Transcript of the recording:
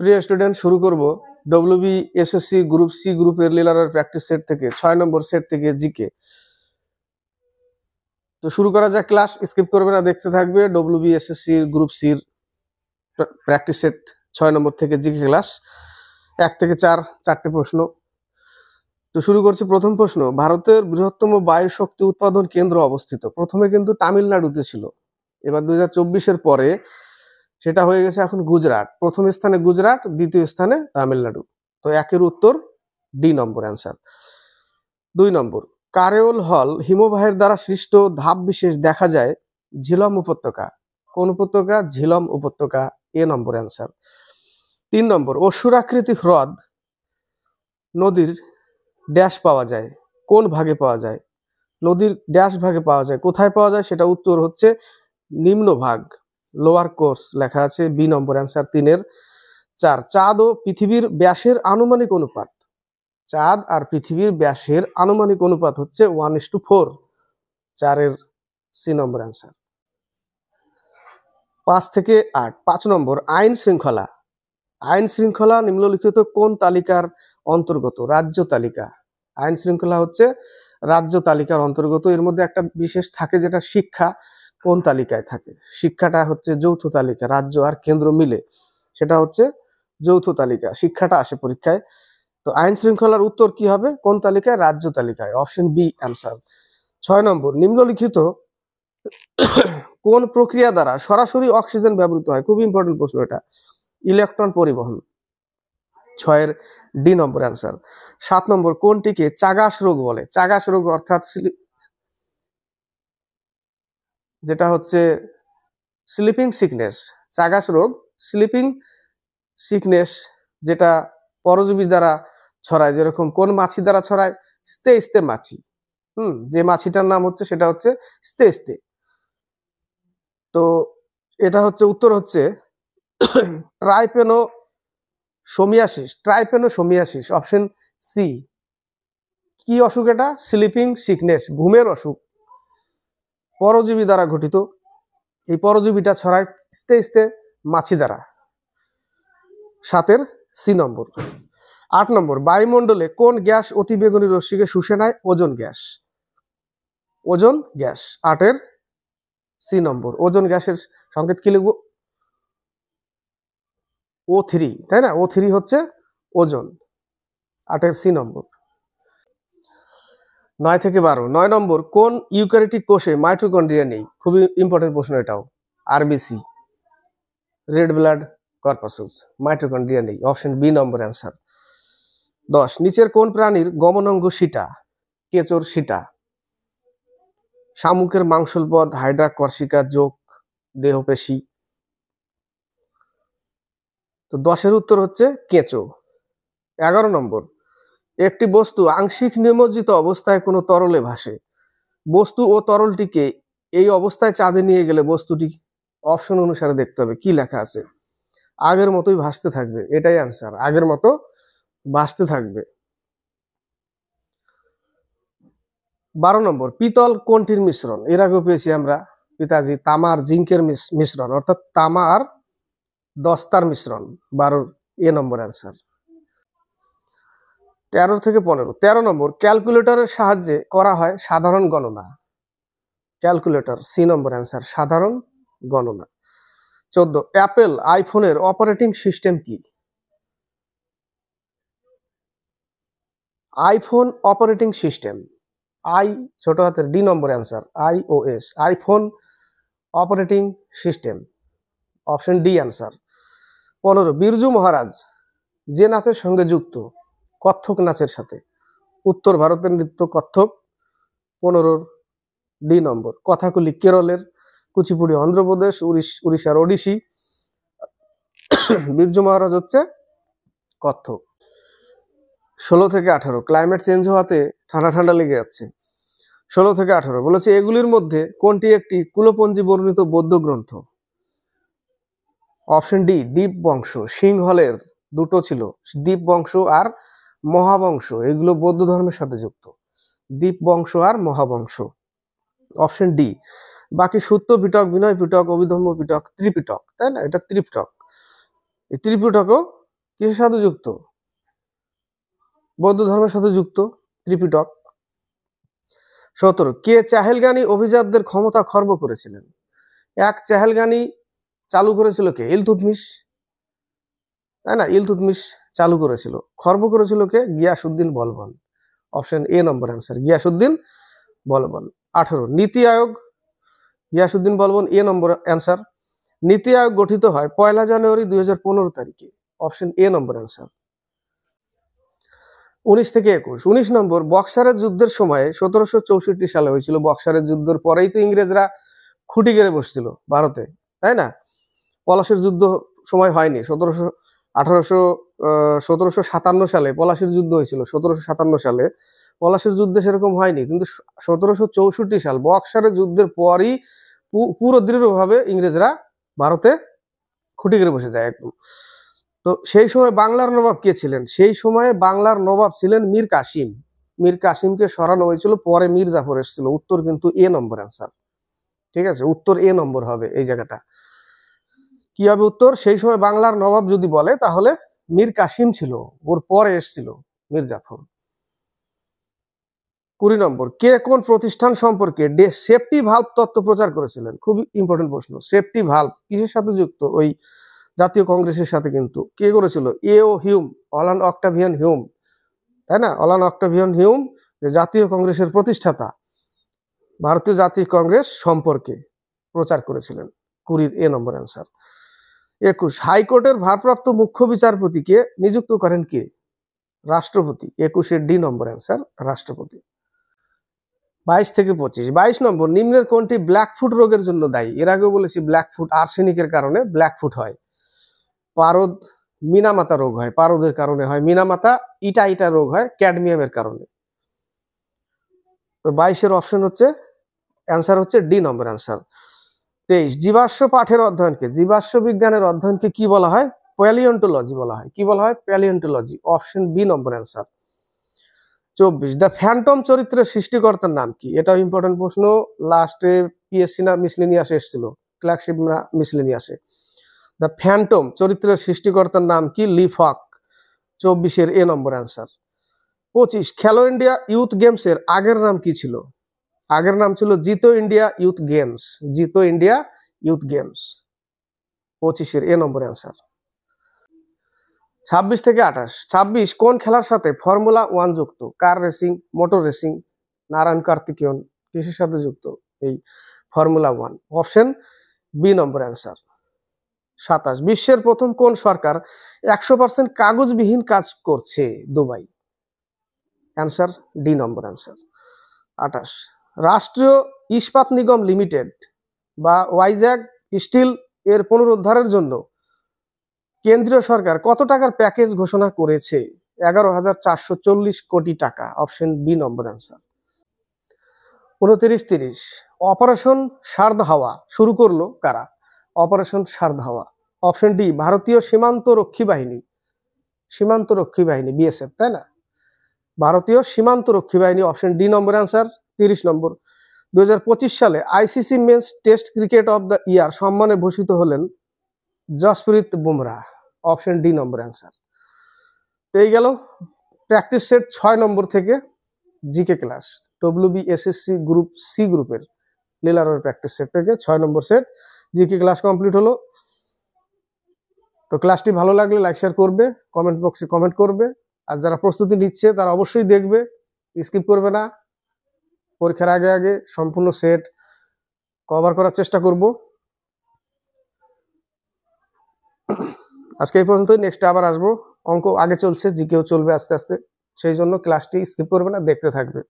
প্রিয় স্টুডেন্ট, শুরু করব WBSSC গ্রুপ সি গ্রুপের লিলারের প্র্যাকটিস সেট থেকে 6 নম্বর সেট থেকে জিকে। তো শুরু করা যাক, ক্লাস স্কিপ করবে না, দেখতে থাকবে। WBSSC গ্রুপ সির প্র্যাকটিস সেট 6 নম্বর থেকে জিকে ক্লাস 1 থেকে 4, 4টে প্রশ্ন। তো শুরু করছি। প্রথম প্রশ্ন, ভারতের বৃহত্তম বায়ু শক্তি উৎপাদন কেন্দ্র অবস্থিত? প্রথমে কিন্তু তামিলনাড়ুতে ছিল, এবার 2024-এর পরে সেটা হয়ে গেছে এখন গুজরাট। প্রথম স্থানে গুজরাট, দ্বিতীয় স্থানে তামিলনাড়ু। তো একের উত্তর ডি নম্বর অ্যান্সার। 2 নম্বর, কারেওল হল হিমবাহের দ্বারা সৃষ্ট ধাপ বিশেষ দেখা যায় ঝিলম উপত্যকা। কোন উপত্যকা? ঝিলম উপত্যকা, এ নম্বর অ্যান্সার। 3 নম্বর, অসুরাকৃতি হ্রদ নদীর ড্যাশ পাওয়া যায়, কোন ভাগে পাওয়া যায়? নদীর ড্যাশ ভাগে পাওয়া যায়, কোথায় পাওয়া যায়? সেটা উত্তর হচ্ছে নিম্ন ভাগ, লোয়ার কোর্স লেখা আছে, বি নম্বর অ্যান্সার 3-এর 4। চাঁদ ও পৃথিবীর ব্যাসের আনুমানিক অনুপাত? চাঁদ আর পৃথিবীর ব্যাসের আনুমানিক অনুপাত হচ্ছে 1:4, 4-এর সি নম্বর অ্যান্সার। 5 থেকে 8। 5 নম্বর, আইন শৃঙ্খলা। আইন শৃঙ্খলা নিম্নলিখিত কোন তালিকার অন্তর্গত? রাজ্য তালিকা। আইন শৃঙ্খলা হচ্ছে রাজ্য তালিকার অন্তর্গত। এর মধ্যে একটা বিশেষ থাকে যেটা শিক্ষা, কোন তালিকায় থাকে? শিক্ষাটা হচ্ছে যৌথ তালিকা, রাজ্য আর কেন্দ্র মিলে, সেটা হচ্ছে যৌথ তালিকা। শিক্ষাটা আসে পরীক্ষায়। তো আইন শৃঙ্খলার উত্তর কি হবে? কোন তালিকায়? রাজ্য তালিকায়, অপশন বি অ্যান্সার। 6 নম্বর, নিম্নলিখিত কোন প্রক্রিয়া দ্বারা সরাসরি অক্সিজেন ব্যবহৃত হয়? খুব ইম্পর্টেন্ট প্রশ্ন এটা। ইলেকট্রন পরিবহন, 6-এর ডি নম্বর অ্যান্সার। 7 নম্বর, কোনটিকে চাগাস রোগ বলে? চাগাস রোগ অর্থাৎ যেটা হচ্ছে স্লিপিং সিকনেস। চাগাস রোগ স্লিপিং সিকনেস, যেটা পরজীবী দ্বারা ছড়ায়। যেরকম কোন মাছি দ্বারা ছড়ায়? স্তে মাছি। যে মাছিটার নাম হচ্ছে সেটা হচ্ছে স্তে। তো এটা হচ্ছে উত্তর হচ্ছে ট্রাইপেনোসোমিয়াসিস, অপশন সি। কি অসুখ এটা? স্লিপিং সিকনেস, ঘুমের অসুখ, পরজীবী দ্বারা ঘটিত। এই পরজীবীটা ছড়ায় স্তে মাছি দ্বারা, 7-এর সি নম্বর। 8 নম্বর, বায়ুমণ্ডলে কোন গ্যাস অতি বেগুনি রশ্মিকে শুষে নেয়? Ozone gas. ওজোন গ্যাস, 8-এর সি নম্বর। ওজোন গ্যাসের সংকেত কি লিখব? O3, তাই না? O3 হচ্ছে ওজোন, 8-এর সি নম্বর। 9 থেকে 12। 9 নম্বর, কোন ইউক্যারিওটিক কোষে মাইটোকন্ড্রিয়া নেই? খুবই ইম্পর্টেন্ট প্রশ্ন এটাও। RBC, red blood corpuscles, mitochondria নেই, অপশন বি নম্বর অ্যান্সার। 10, নিচের কোন প্রাণীর গমনাঙ্গ সিটা? কেঁচোর সিটা। শামুকের মাংসলপদ, হাইড্রা, কর্সিকা, জোক, দেহপেশি। তো 10-এর উত্তর হচ্ছে কেঁচো। 11 নম্বর, একটি বস্তু আংশিক নিমজ্জিত অবস্থায় কোনো তরলে ভাসে। বস্তু ও তরলটিকে এই অবস্থায় চাঁদে নিয়ে গেলে বস্তুটি অপশন অনুসারে দেখতে হবে কি লেখা আছে। আগের মতোই ভাসতে থাকবে, এটাই আনসার। আগের মতো ভাসতে থাকবে। 12 নম্বর, পিতল কোনটির মিশ্রণ? এর আগেও পেয়েছি আমরা, পিতাজি, তামার জিঙ্কের মিশ্রণ, অর্থাৎ তামা আর দস্তার মিশ্রণ, 12 এ নম্বর অ্যান্সার। 13 থেকে 15। 13 নম্বর, ক্যালকুলেটরের সাহায্যে করা হয় সাধারণ গণনা। ক্যালকুলেটর, সি নম্বর অ্যান্সার, সাধারণ গণনা। 14, অ্যাপেল আইফোনের অপারেটিং সিস্টেম কি? আইফোন অপারেটিং সিস্টেম, আই ছোট হাতের D number answer, iOS, iPhone operating system, option D answer. 15, Birju Maharaj যে নাচের সঙ্গে যুক্ত? কত্থক নাচের সাথে। উত্তর ভারতের নৃত্য কত্থক, 15-র ডি নম্বর। কথাকলি কেরলের, কুচিপুড়ি অন্ধ্রপ্রদেশ, উড়িষ্যার ওডিসি, বিরজু মহারাজ হচ্ছে কত্থক। 16 থেকে 18, ক্লাইমেট চেঞ্জ হওয়াতে ঠান্ডা ঠান্ডা লেগে যাচ্ছে। 16 থেকে 18 বলেছে, এগুলির মধ্যে কোনটি একটি কুলপঞ্জি বর্ণিত বৌদ্ধ গ্রন্থ? Option D, Dipavamsa. সিংহলের দুটো ছিল, দীপবংশ আর মহাবংশ, এগুলো বৌদ্ধ ধর্মের সাথে যুক্ত, দীপবংশ আর মহাবংশ, অপশন ডি। বাকি সূত্র পিটক, বিনয় পিটক, অভিধম্ম পিটক, ত্রিপিটক, তাই না? এটা ত্রিপিটক। এই ত্রিপিটকও কিসের সাথে যুক্ত? বৌদ্ধ ধর্মের সাথে যুক্ত, ত্রিপিটক। 17 কে চাহেলগানি অভিজাতদের ক্ষমতা খর্ব করেছিলেন? এক চাহেলগানি চালু করেছিল কে? ইলতুৎমিশ, তাই না? ইলতুৎমিশ চালু করেছিল। খর্ব করেছিল কে? Ghiyasuddin Balban. Option A number answer, Ghiyasuddin Balban. 18 NITI Aayog, Giasuddin Balban, A number answer. নীতি আয়োগ গঠিত হয় 1 জানুয়ারি 2015 তারিখে। Option A number answer. 19 থেকে 21, 19 নম্বর বক্সারের যুদ্ধের সময় 1764 সালে হয়েছিল। বক্সারের যুদ্ধের পরেই তো ইংরেজরা খুঁটি গেড়ে বসছিল ভারতে, তাই না? পলাশির যুদ্ধ সময় হয়নি। 1757 সালে পলাশির যুদ্ধ হয়েছিল। 1757 সালে পলাশির যুদ্ধে সেরকম হয়নি, কিন্তু 1764 সাল বক্সারের যুদ্ধের পরই পুরো দৃঢ়ভাবে ইংরেজরা ভারতে খুঁটি গেড়ে বসে যায় একদম। তো সেই সময় বাংলার নবাব কে ছিলেন? সেই সময়ে বাংলার নবাব ছিলেন মীর কাসিম। মীর কাসিমকে সরানো হয়েছিল, পরে মীর জাফর এসেছিল। উত্তর কিন্তু এ নম্বর অ্যান্সার, ঠিক আছে? উত্তর এ নম্বর হবে এই জায়গাটা। কি হবে উত্তর? সেই সময় বাংলার নবাব যদি বলে তাহলে মীর কাসিম ছিল, ওর পরে এসেছিল মীর জাফর। 20 নম্বর কে কোন প্রতিষ্ঠান সম্পর্কে সেফটি ভালভ তত্ত্ব প্রচার করেছিলেন? খুবই ইম্পর্টেন্ট প্রশ্ন। সেফটি ভালভ কিসের সাথে যুক্ত? ওই জাতীয় কংগ্রেসের সাথে। কিন্তু কে করেছিল? এ.ও. হিউম, অলান অক্টাভিয়ান হিউম, তাই না? অলান অক্টাভিয়ান হিউম জাতীয় কংগ্রেসের প্রতিষ্ঠাতা, ভারতীয় জাতীয় কংগ্রেস সম্পর্কে প্রচার করেছিলেন। 20 এ নম্বর অ্যান্সার। 21 হাইকোর্টের ভারপ্রাপ্ত মুখ্য বিচারপতিকে নিযুক্ত করেন কে? রাষ্ট্রপতি। 21 ডি নম্বর অ্যান্সার, রাষ্ট্রপতি। 22 থেকে 25, 22 নম্বর নিম্নের কোনটি ব্ল্যাকফুট রোগের জন্য দায়ী? এর আগেও বলেছি ব্ল্যাকফুট আর্সেনিকের কারণে ব্ল্যাকফুট হয়। পারদ মিনামাতা রোগ হয়, পারদের কারণে হয়। মিনামাতা ইটা ইটা রোগ হয় ক্যাডমিয়ামের কারণে। তো 22 অপশন হচ্ছে অ্যান্সার হচ্ছে ডি নম্বর অ্যান্সার। 23 জীবাশ্ম পাঠের অধ্যয়নকে, জীবাশ্ম বিজ্ঞানের অধ্যয়নকে কি বলা হয়? প্যালিওন্টোলজি বলা হয়। কি বলা হয়? Palaeontology. Option B number answer. 24 the Phantom চরিত্রের সৃষ্টিকর্তার নাম কি? এটাও ইম্পর্টেন্ট প্রশ্ন, লাস্টে পিএসসি না মিসলেনিয়াসে এসেছিল, ক্লার্কশিপ না মিসলেনিয়াসে। দ্য ফ্যান্টম চরিত্রের সৃষ্টিকর্তার নাম কি? লিফক। 24 এ নম্বর অ্যান্সার। 25 খেলো ইন্ডিয়া ইউথ গেমস এর আগের নাম কি ছিল? আগের নাম ছিল Jito India youth games. Jito India youth games. 25 A number answer. 26 থেকে 28, 26 কোন খেলার সাথে ফর্মুলা 1 যুক্ত? Car racing, motor racing, Narayan Karthikeyan কিসের সাথে যুক্ত এই formula 1? Option B number answer. 27 বিশ্বের প্রথম কোন সরকার 100% কাগজবিহীন কাজ করছে? Dubai. Answer D number answer. 28 রাষ্ট্রীয় ইস্পাত নিগম লিমিটেড বা ওয়াইজ্যাগ স্টিল এর পুনরুদ্ধারের জন্য কেন্দ্রীয় সরকার কত টাকার প্যাকেজ ঘোষণা করেছে? 11,440 কোটি টাকা। Option B number answer. 29-30 operation শারদ হাওয়া শুরু করলো কারা? অপারেশন শারদ হাওয়া। অপশন ডি ভারতীয় সীমান্ত রক্ষী বাহিনী। সীমান্ত রক্ষী বাহিনী বিএসএফ, তাই না? ভারতীয় সীমান্ত রক্ষী বাহিনী। Option D number answer. 30 number 2025 সালে ICC men's test cricket of the year সম্মানে ভূষিত হলেন Jasprit Bumrah. Option D number answer. তো এই গেল প্র্যাকটিস সেট 6 নম্বর থেকে GK class, WBSSC group C গ্রুপের লীলারের প্র্যাকটিস সেট থেকে 6 number set GK class complete হলো। তো ক্লাসটি ভালো লাগলে লাইক শেয়ার করবে, কমেন্ট বক্সে কমেন্ট করবে। আর যারা প্রস্তুতি নিচ্ছে তারা অবশ্যই দেখবে, স্কিপ করবে না। পরীক্ষার আগে আগে সম্পূর্ণ সেট কভার করার চেষ্টা করব। আজকে এই পর্যন্তই, নেক্সট আবার আসবো। অঙ্ক আগে চলছে, জিকেও চলবে আস্তে আস্তে, সেই জন্য ক্লাসটি স্কিপ করবে না, দেখতে থাকবে।